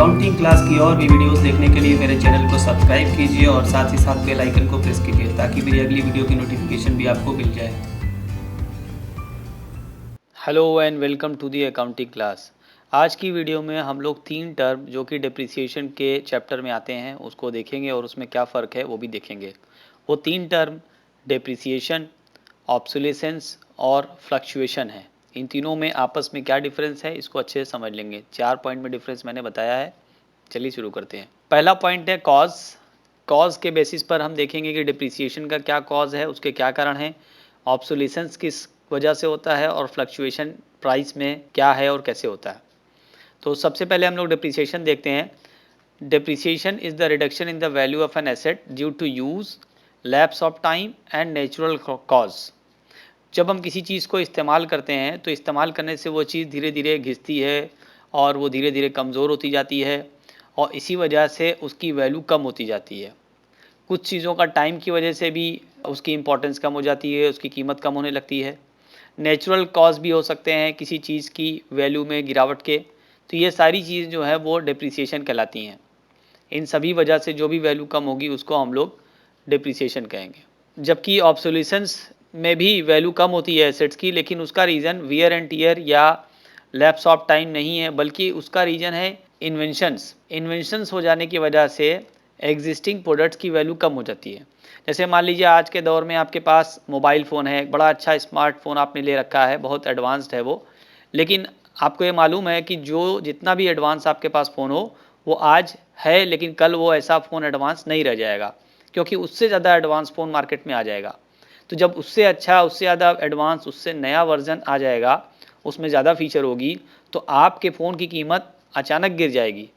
Accounting class की और भी वीडियोस देखने के लिए मेरे चैनल को सब्सक्राइब कीजिए और साथ ही साथ बेल आइकन को प्रेस कीजिए ताकि मेरी अगली वीडियो की नोटिफिकेशन भी आपको मिल जाए। Hello and welcome to the accounting class. आज की वीडियो में हम लोग 3 टर्म जो कि डिप्रिसिएशन के चैप्टर में आते हैं उसको देखेंगे और उसमें क्या फ़र्क है वो भी देखेंगे। वो 3 टर्म डिप्रिसिएशन, ऑब्सोलेसेंस और फ्लक्चुएशन है। इन तीनों में आपस में क्या डिफरेंस है इसको अच्छे से समझ लेंगे। 4 पॉइंट में डिफरेंस मैंने बताया है। चलिए शुरू करते हैं। पहला पॉइंट है कॉज। कॉज के बेसिस पर हम देखेंगे कि डिप्रिसिएशन का क्या कॉज है, उसके क्या कारण हैं, ऑब्सोलेसेंस किस वजह से होता है और फ्लक्चुएशन प्राइस में क्या है और कैसे होता है। तो सबसे पहले हम लोग डिप्रिसिएशन देखते हैं। Depreciation is the reduction in the value of an asset due to use, lapse of time and natural cause. जब हम किसी चीज़ को इस्तेमाल करते हैं तो इस्तेमाल करने से वो चीज़ धीरे धीरे घिसती है और वो धीरे धीरे कमज़ोर होती जाती है और इसी वजह से उसकी वैल्यू कम होती जाती है। कुछ चीज़ों का टाइम की वजह से भी उसकी इम्पोर्टेंस कम हो जाती है, उसकी कीमत कम होने लगती है। नेचुरल कॉज भी हो सकते हैं किसी चीज़ की वैल्यू में गिरावट के। तो ये सारी चीज़ जो है वो डिप्रिसिएशन कहलाती हैं। इन सभी वजह से जो भी वैल्यू कम होगी उसको हम लोग डिप्रिसिएशन कहेंगे। जबकि ऑब्सोलेसेंस में भी वैल्यू कम होती है एसेट्स की, लेकिन उसका रीज़न वियर एंड टीयर या लैप्स ऑफ टाइम नहीं है, बल्कि उसका रीज़न है इन्वेंशंस हो जाने की वजह से एग्जिस्टिंग प्रोडक्ट्स की वैल्यू कम हो जाती है। जैसे मान लीजिए आज के दौर में आपके पास मोबाइल फ़ोन है, बड़ा अच्छा स्मार्टफोन आपने ले रखा है, बहुत एडवांस्ड है वो, लेकिन आपको ये मालूम है कि जो जितना भी एडवांस आपके पास फ़ोन हो वो आज है, लेकिन कल वो ऐसा फ़ोन एडवांस नहीं रह जाएगा, क्योंकि उससे ज़्यादा एडवांस फ़ोन मार्केट में आ जाएगा। तो जब उससे अच्छा, उससे ज़्यादा एडवांस, उससे नया वर्जन आ जाएगा, उसमें ज़्यादा फीचर होगी, तो आपके फ़ोन की कीमत अचानक गिर जाएगी,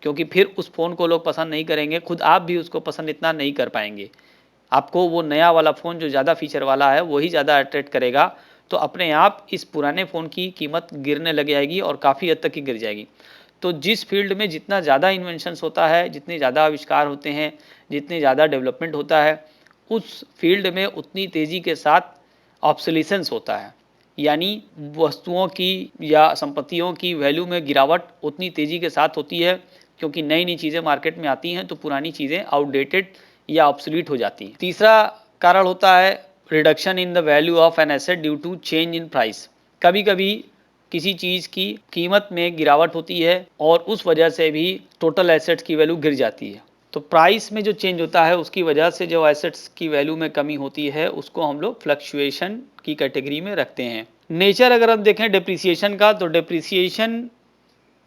क्योंकि फिर उस फ़ोन को लोग पसंद नहीं करेंगे, खुद आप भी उसको पसंद इतना नहीं कर पाएंगे। आपको वो नया वाला फ़ोन जो ज़्यादा फीचर वाला है वही ज़्यादा अट्रैक्ट करेगा। तो अपने आप इस पुराने फ़ोन की कीमत गिरने लग जाएगी और काफ़ी हद तक की गिर जाएगी। तो जिस फील्ड में जितना ज़्यादा इन्वेंशंस होता है, जितने ज़्यादा आविष्कार होते हैं, जितने ज़्यादा डेवलपमेंट होता है, उस फील्ड में उतनी तेज़ी के साथ ऑब्सोलेसेंस होता है। यानी वस्तुओं की या संपत्तियों की वैल्यू में गिरावट उतनी तेज़ी के साथ होती है, क्योंकि नई नई चीज़ें मार्केट में आती हैं तो पुरानी चीज़ें आउटडेटेड या ऑब्सोलीट हो जाती हैं। तीसरा कारण होता है reduction in the value of an asset due to change in price. कभी कभी किसी चीज़ की कीमत में गिरावट होती है और उस वजह से भी टोटल एसेट्स की वैल्यू गिर जाती है। तो प्राइस में जो चेंज होता है उसकी वजह से जो एसेट्स की वैल्यू में कमी होती है उसको हम लोग फ्लक्चुएशन की कैटेगरी में रखते हैं। नेचर अगर हम देखें डिप्रिसिएशन का, तो डिप्रिसिएशन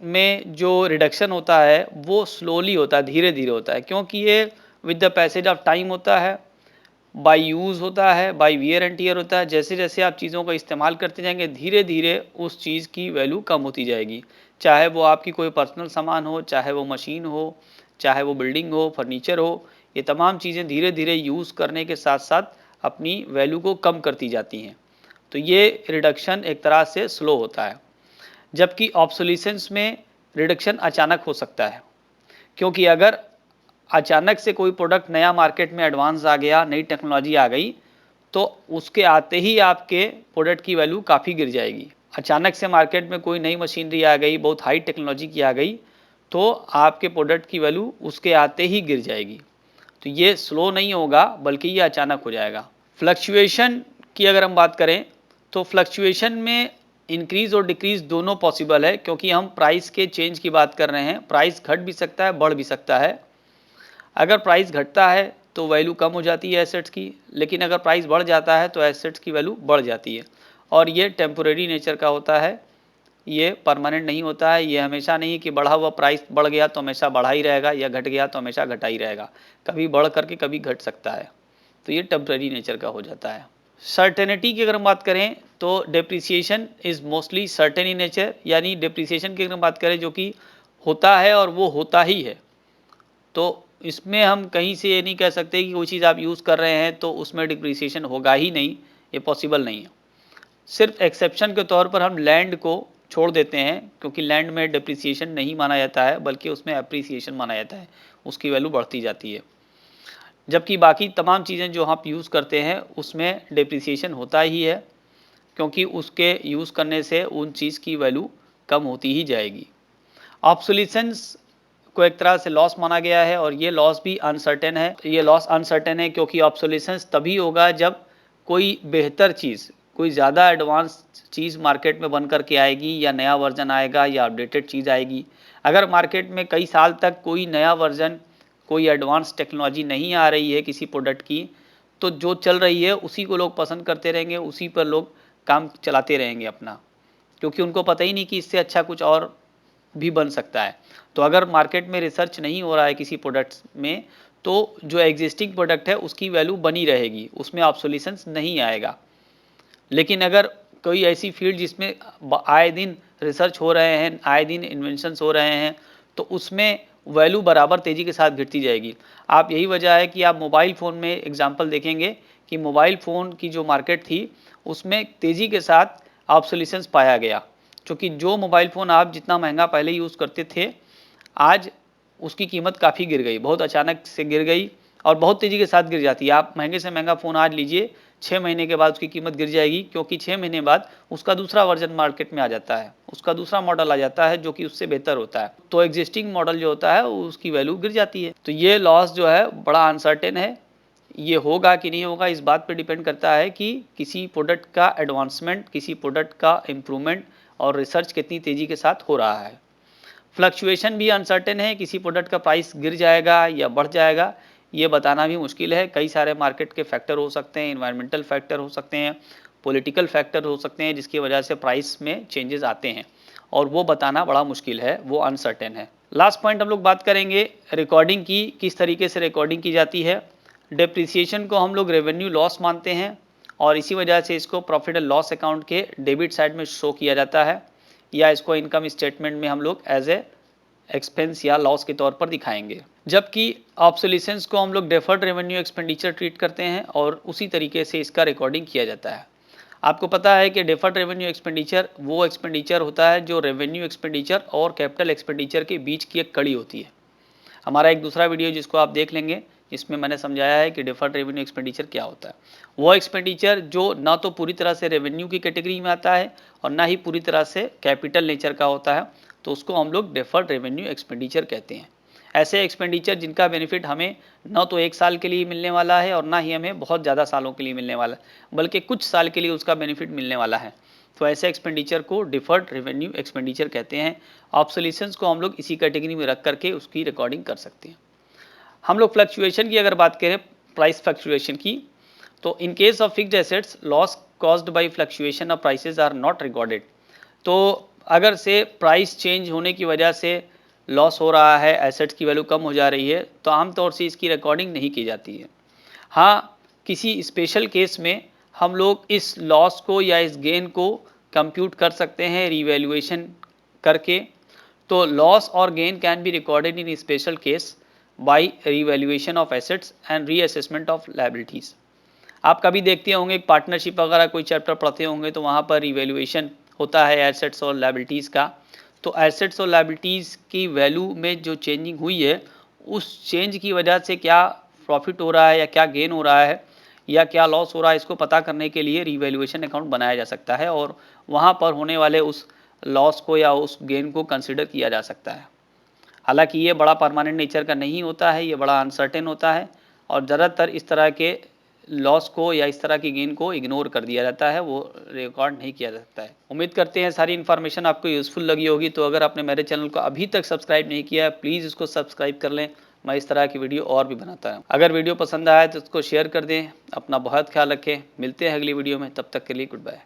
में जो रिडक्शन होता है वो स्लोली होता है, धीरे धीरे होता है, क्योंकि ये with the passage of time होता है, बाय यूज़ होता है, बाय वियर एंड टीयर होता है। जैसे जैसे आप चीज़ों का इस्तेमाल करते जाएंगे धीरे धीरे उस चीज़ की वैल्यू कम होती जाएगी। चाहे वो आपकी कोई पर्सनल सामान हो, चाहे वो मशीन हो, चाहे वो बिल्डिंग हो, फर्नीचर हो, ये तमाम चीज़ें धीरे धीरे यूज़ करने के साथ साथ अपनी वैल्यू को कम करती जाती हैं। तो ये रिडक्शन एक तरह से स्लो होता है। जबकि ऑब्सोलेसेंस में रिडक्शन अचानक हो सकता है, क्योंकि अगर अचानक से कोई प्रोडक्ट नया मार्केट में एडवांस आ गया, नई टेक्नोलॉजी आ गई, तो उसके आते ही आपके प्रोडक्ट की वैल्यू काफ़ी गिर जाएगी। अचानक से मार्केट में कोई नई मशीनरी आ गई, बहुत हाई टेक्नोलॉजी की आ गई, तो आपके प्रोडक्ट की वैल्यू उसके आते ही गिर जाएगी। तो ये स्लो नहीं होगा, बल्कि ये अचानक हो जाएगा। फ्लक्चुएशन की अगर हम बात करें तो फ्लक्चुएशन में इंक्रीज़ और डिक्रीज़ दोनों पॉसिबल है, क्योंकि हम प्राइस के चेंज की बात कर रहे हैं। प्राइस घट भी सकता है, बढ़ भी सकता है। अगर प्राइस घटता है तो वैल्यू कम हो जाती है एसेट्स की, लेकिन अगर प्राइस बढ़ जाता है तो एसेट्स की वैल्यू बढ़ जाती है। और ये टेम्पोरेरी नेचर का होता है, ये परमानेंट नहीं होता है। ये हमेशा नहीं कि बढ़ा हुआ प्राइस बढ़ गया तो हमेशा बढ़ा ही रहेगा या घट गया तो हमेशा घटा ही रहेगा। कभी बढ़ करके कभी घट सकता है। तो ये टेम्परेरी नेचर का हो जाता है। सर्टेनिटी की अगर हम बात करें तो depreciation is mostly certain in nature, यानी डिप्रिसिएशन की अगर हम बात करें जो कि होता है और वो होता ही है। तो इसमें हम कहीं से ये नहीं कह सकते कि कोई चीज़ आप यूज़ कर रहे हैं तो उसमें डिप्रिसिएशन होगा ही नहीं, ये पॉसिबल नहीं है। सिर्फ एक्सेप्शन के तौर पर हम लैंड को छोड़ देते हैं, क्योंकि लैंड में डिप्रिसिएशन नहीं माना जाता है, बल्कि उसमें एप्रिसिएशन माना जाता है, उसकी वैल्यू बढ़ती जाती है। जबकि बाकी तमाम चीज़ें जो आप यूज़ करते हैं उसमें डिप्रिसिएशन होता ही है, क्योंकि उसके यूज़ करने से उन चीज़ की वैल्यू कम होती ही जाएगी। ऑब्सोलीसेंस को एक तरह से लॉस माना गया है और ये लॉस भी अनसर्टेन है। ये लॉस अनसर्टेन है क्योंकि ऑब्सोलेसेंस तभी होगा जब कोई बेहतर चीज़, कोई ज़्यादा एडवांस चीज़ मार्केट में बन कर के आएगी या नया वर्जन आएगा या अपडेटेड चीज़ आएगी। अगर मार्केट में कई साल तक कोई नया वर्जन, कोई एडवांस टेक्नोलॉजी नहीं आ रही है किसी प्रोडक्ट की, तो जो चल रही है उसी को लोग पसंद करते रहेंगे, उसी पर लोग काम चलाते रहेंगे अपना, क्योंकि उनको पता ही नहीं कि इससे अच्छा कुछ और भी बन सकता है। तो अगर मार्केट में रिसर्च नहीं हो रहा है किसी प्रोडक्ट्स में, तो जो एग्जिस्टिंग प्रोडक्ट है उसकी वैल्यू बनी रहेगी, उसमें ऑब्सोलेसेंस नहीं आएगा। लेकिन अगर कोई ऐसी फील्ड जिसमें आए दिन रिसर्च हो रहे हैं, आए दिन इन्वेंशंस हो रहे हैं, तो उसमें वैल्यू बराबर तेज़ी के साथ गिरती जाएगी। आप यही वजह है कि आप मोबाइल फ़ोन में एग्जांपल देखेंगे कि मोबाइल फ़ोन की जो मार्केट थी उसमें तेज़ी के साथ ऑब्सोलेसेंस पाया गया, क्योंकि जो मोबाइल फ़ोन आप जितना महंगा पहले यूज़ करते थे, आज उसकी कीमत काफ़ी गिर गई, बहुत अचानक से गिर गई और बहुत तेज़ी के साथ गिर जाती है। आप महंगे से महंगा फ़ोन आज लीजिए, 6 महीने के बाद उसकी कीमत गिर जाएगी, क्योंकि 6 महीने बाद उसका दूसरा वर्जन मार्केट में आ जाता है, उसका दूसरा मॉडल आ जाता है जो कि उससे बेहतर होता है। तो एग्जिस्टिंग मॉडल जो होता है उसकी वैल्यू गिर जाती है। तो ये लॉस जो है बड़ा अनसर्टेन है। ये होगा कि नहीं होगा इस बात पे डिपेंड करता है कि किसी प्रोडक्ट का एडवांसमेंट, किसी प्रोडक्ट का इम्प्रूवमेंट और रिसर्च कितनी तेज़ी के साथ हो रहा है। फ्लक्चुएशन भी अनसर्टेन है, किसी प्रोडक्ट का प्राइस गिर जाएगा या बढ़ जाएगा ये बताना भी मुश्किल है। कई सारे मार्केट के फैक्टर हो सकते हैं, इन्वायरमेंटल फैक्टर हो सकते हैं, पॉलिटिकल फैक्टर हो सकते हैं, जिसकी वजह से प्राइस में चेंजेस आते हैं और वो बताना बड़ा मुश्किल है, वो अनसर्टेन है। लास्ट पॉइंट हम लोग बात करेंगे रिकॉर्डिंग की, किस तरीके से रिकॉर्डिंग की जाती है। डेप्रिसिएशन को हम लोग रेवेन्यू लॉस मानते हैं और इसी वजह से इसको प्रॉफिट एंड लॉस अकाउंट के डेबिट साइड में शो किया जाता है, या इसको इनकम स्टेटमेंट में हम लोग एज ए एक्सपेंस या लॉस के तौर पर दिखाएंगे। जबकि ऑब्सोलेसेंस को हम लोग डेफर्ड रेवेन्यू एक्सपेंडिचर ट्रीट करते हैं और उसी तरीके से इसका रिकॉर्डिंग किया जाता है। आपको पता है कि डेफर्ड रेवेन्यू एक्सपेंडिचर वो एक्सपेंडिचर होता है जो रेवेन्यू एक्सपेंडिचर और कैपिटल एक्सपेंडिचर के बीच की एक कड़ी होती है। हमारा एक दूसरा वीडियो जिसको आप देख लेंगे, जिसमें मैंने समझाया है कि डिफर्ड रेवेन्यू एक्सपेंडिचर क्या होता है। वो एक्सपेंडिचर जो ना तो पूरी तरह से रेवेन्यू की कैटेगरी में आता है और ना ही पूरी तरह से कैपिटल नेचर का होता है, तो उसको हम लोग डिफर्ड रेवेन्यू एक्सपेंडिचर कहते हैं। ऐसे एक्सपेंडिचर जिनका बेनिफिट हमें न तो 1 साल के लिए मिलने वाला है और ना ही हमें बहुत ज़्यादा सालों के लिए मिलने वाला है, बल्कि कुछ साल के लिए उसका बेनिफिट मिलने वाला है, तो ऐसे एक्सपेंडिचर को डिफर्ड रेवेन्यू एक्सपेंडिचर कहते हैं। ऑब्सोलेसेंस को हम लोग इसी कैटेगरी में रख करके उसकी रिकॉर्डिंग कर सकते हैं। हम लोग फ्लक्चुएशन की अगर बात करें, प्राइस फ्लक्चुएशन की, तो in case of fixed assets loss caused by fluctuation of prices are not recorded. तो अगर से प्राइस चेंज होने की वजह से लॉस हो रहा है, एसेट्स की वैल्यू कम हो जा रही है, तो आमतौर से इसकी रिकॉर्डिंग नहीं की जाती है। हाँ, किसी स्पेशल केस में हम लोग इस लॉस को या इस गेन को कंप्यूट कर सकते हैं रीवैल्यूएशन करके। तो लॉस और gain can be recorded in special case by revaluation of assets and reassessment of liabilities. आप कभी देखते होंगे पार्टनरशिप वगैरह कोई चैप्टर पढ़ते होंगे तो वहाँ पर रिवैल्यूएशन होता है एसेट्स और लायबिलिटीज़ का। तो एसेट्स और लायबिलिटीज़ की वैल्यू में जो चेंजिंग हुई है, उस चेंज की वजह से क्या प्रॉफिट हो रहा है या क्या गेन हो रहा है या क्या लॉस हो रहा है, इसको पता करने के लिए रीवैल्यूएशन अकाउंट बनाया जा सकता है और वहाँ पर होने वाले उस लॉस को या उस गेन को कंसिडर किया जा सकता है। हालांकि ये बड़ा परमानेंट नेचर का नहीं होता है, ये बड़ा अनसर्टेन होता है और ज़्यादातर इस तरह के लॉस को या इस तरह की गेन को इग्नोर कर दिया जाता है, वो रिकॉर्ड नहीं किया जा सकता है। उम्मीद करते हैं सारी इन्फॉर्मेशन आपको यूज़फुल लगी होगी। तो अगर आपने मेरे चैनल को अभी तक सब्सक्राइब नहीं किया है, प्लीज़ इसको सब्सक्राइब कर लें। मैं इस तरह की वीडियो और भी बनाता हूँ। अगर वीडियो पसंद आया तो उसको शेयर कर दें। अपना बहुत ख्याल रखें। मिलते हैं अगली वीडियो में, तब तक के लिए गुड बाय।